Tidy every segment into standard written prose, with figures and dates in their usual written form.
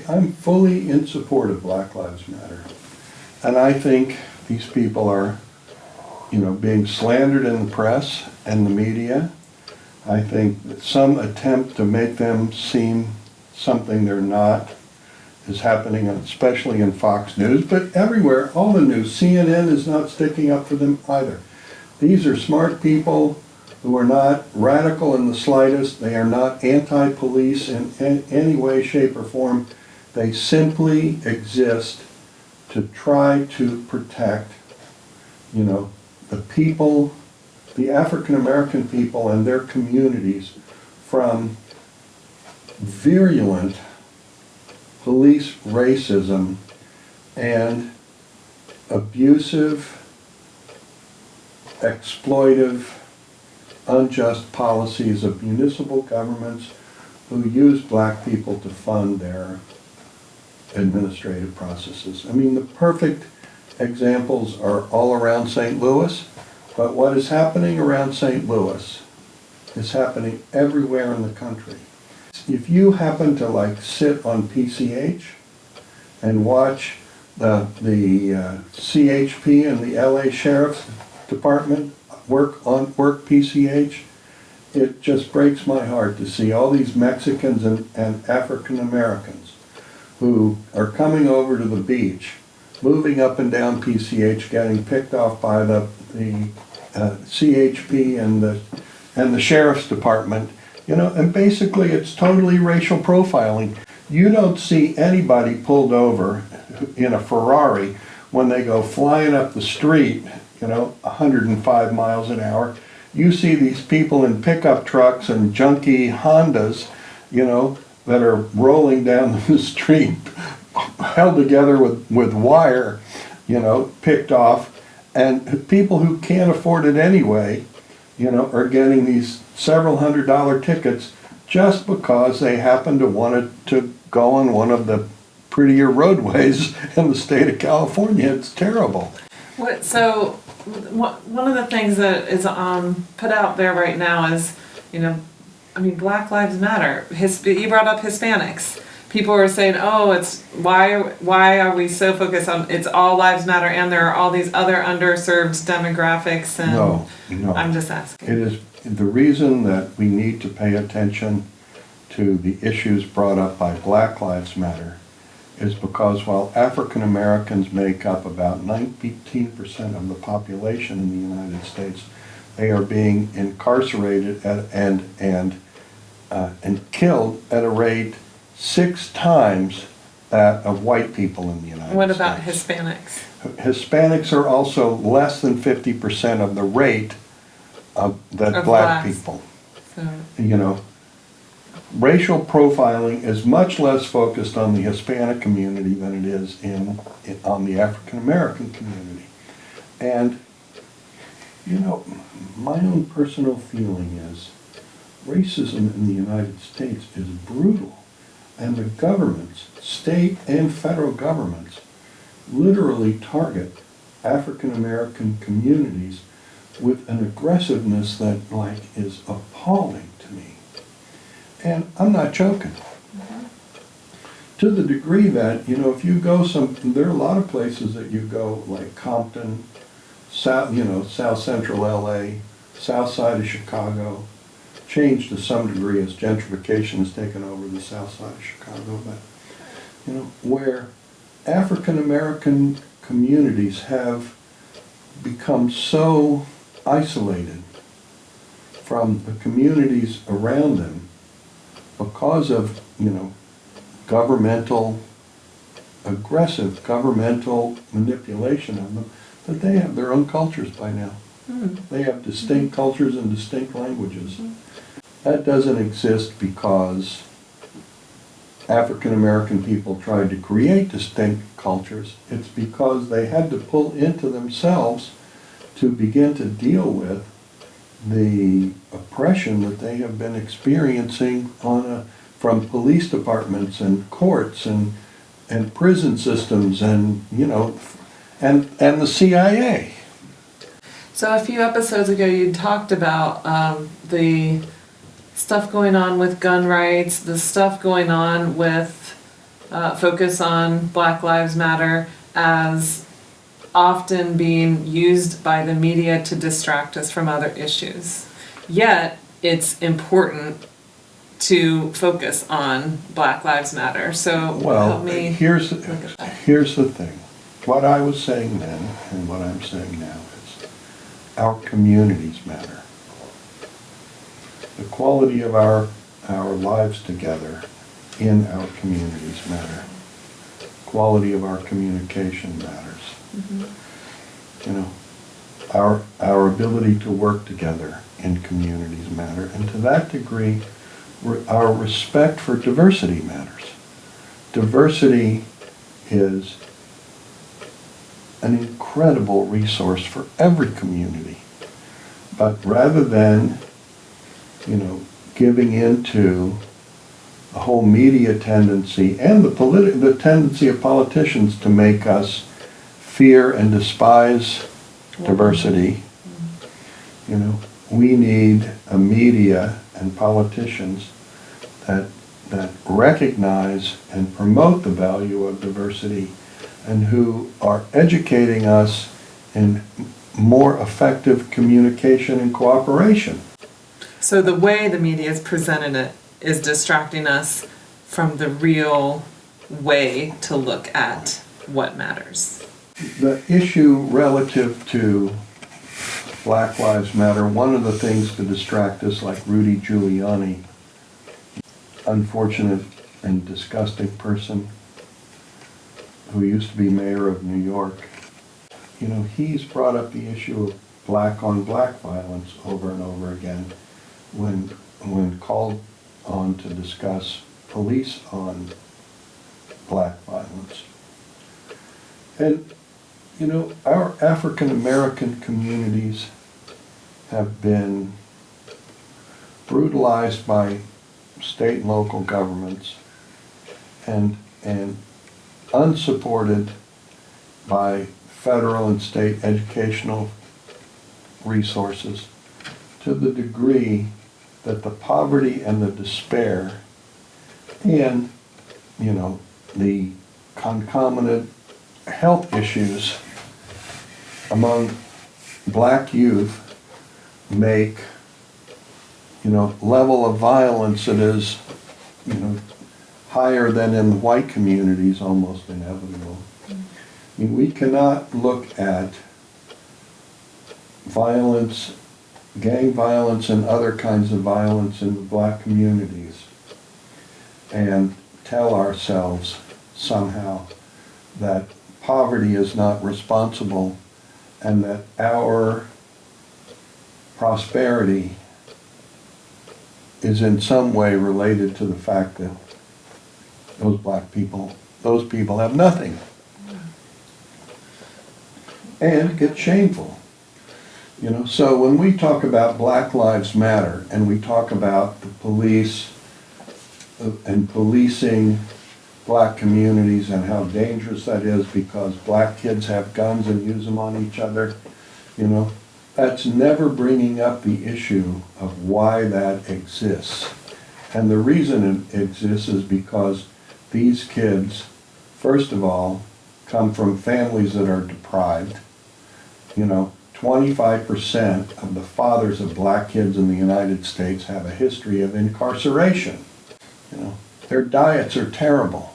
I'm fully in support of Black Lives Matter. And I think these people are, being slandered in the press and the media. I think that some attempt to make them seem something they're not is happening, especially in Fox News, but everywhere, all the news. CNN is not sticking up for them either. These are smart people who are not radical in the slightest. They are not anti-police in any way, shape, or form. They simply exist to try to protect, the people, the African American people and their communities from virulent police racism and abusive, exploitive, unjust policies of municipal governments who use black people to fund their administrative processes. I mean, the perfect examples are all around St. Louis, but what is happening around St. Louis is happening everywhere in the country. If you happen to sit on PCH and watch the CHP and the LA Sheriff's Department work PCH, it just breaks my heart to see all these Mexicans and African Americans who are coming over to the beach, moving up and down PCH, getting picked off by the CHP and the Sheriff's Department, and basically it's totally racial profiling. You don't see anybody pulled over in a Ferrari when they go flying up the street, 105 miles an hour. You see these people in pickup trucks and junky Hondas, that are rolling down the street, held together with wire, picked off, and people who can't afford it anyway, are getting these several $100 tickets just because they happen to want to go on one of the prettier roadways in the state of California. It's terrible. So one of the things that is put out there right now is, Black Lives Matter. You brought up Hispanics. People are saying, "Oh, it's why are we so focused on it's all lives matter, and there are all these other underserved demographics?" And No. I'm just asking. It is the reason that we need to pay attention to the issues brought up by Black Lives Matter is because while African Americans make up about 19% of the population in the United States, they are being incarcerated and killed at a rate 6 times that of white people in the United States. What about Hispanics? Hispanics are also less than 50% of the rate of black blacks. people. So. Racial profiling is much less focused on the Hispanic community than it is on the African American community. And, my own personal feeling is racism in the United States is brutal. And the governments, state and federal governments, literally target African American communities with an aggressiveness that is appalling to me. And I'm not joking. Mm-hmm. To the degree that, if you go there are a lot of places that you go, like Compton, South Central LA, South Side of Chicago, changed to some degree as gentrification has taken over the South Side of Chicago, but, where African American communities have become so isolated from the communities around them because of, aggressive governmental manipulation of them, that they have their own cultures by now. They have distinct cultures and distinct languages. That doesn't exist because African American people tried to create distinct cultures. It's because they had to pull into themselves to begin to deal with the oppression that they have been experiencing from police departments and courts and prison systems and the CIA. So a few episodes ago you talked about the stuff going on with gun rights, the stuff going on with focus on Black Lives Matter as often being used by the media to distract us from other issues. Yet, it's important to focus on Black Lives Matter. So Well, help me here's look at that. the thing. What I was saying then and what I'm saying now is our communities matter. The quality of our lives together in our communities matter. Quality of our communication matters. You know, our ability to work together in communities matter, and to that degree, our respect for diversity matters. Diversity is an incredible resource for every community, but rather than, giving into a whole media tendency and the tendency of politicians to make us fear and despise diversity, we need a media and politicians that recognize and promote the value of diversity and who are educating us in more effective communication and cooperation. So the way the media is presented it is distracting us from the real way to look at what matters. The issue relative to Black Lives Matter, one of the things to distract us, like Rudy Giuliani, unfortunate and disgusting person who used to be mayor of New York, he's brought up the issue of black on black violence over and over again when called on to discuss police on black violence. And our African American communities have been brutalized by state and local governments and unsupported by federal and state educational resources to the degree that the poverty and the despair and, the concomitant health issues among black youth make, level of violence that is, higher than in the white communities almost inevitable. I mean, we cannot look at violence, gang violence and other kinds of violence in the black communities and tell ourselves somehow that poverty is not responsible and that our prosperity is in some way related to the fact that those people have nothing. And it's shameful. So when we talk about Black Lives Matter and we talk about the police and policing black communities and how dangerous that is because black kids have guns and use them on each other, that's never bringing up the issue of why that exists. And the reason it exists is because these kids, first of all, come from families that are deprived. 25% of the fathers of black kids in the United States have a history of incarceration. Their diets are terrible.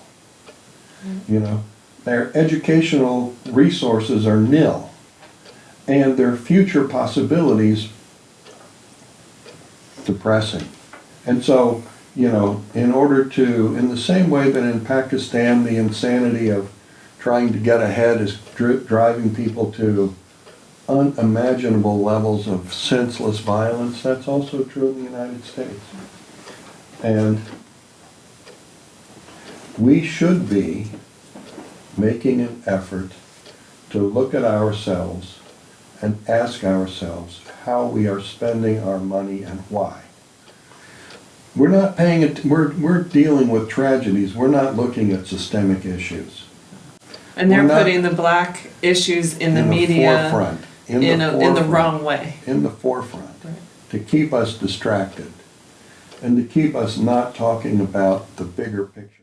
Their educational resources are nil. And their future possibilities depressing. And so, in order to, in the same way that in Pakistan the insanity of trying to get ahead is driving people to unimaginable levels of senseless violence, that's also true in the United States. And we should be making an effort to look at ourselves and ask ourselves how we are spending our money and why. We're not paying it, we're dealing with tragedies, we're not looking at systemic issues. And they're putting the black issues in the media forefront, in the wrong way. In the forefront, Right. to keep us distracted and to keep us not talking about the bigger picture.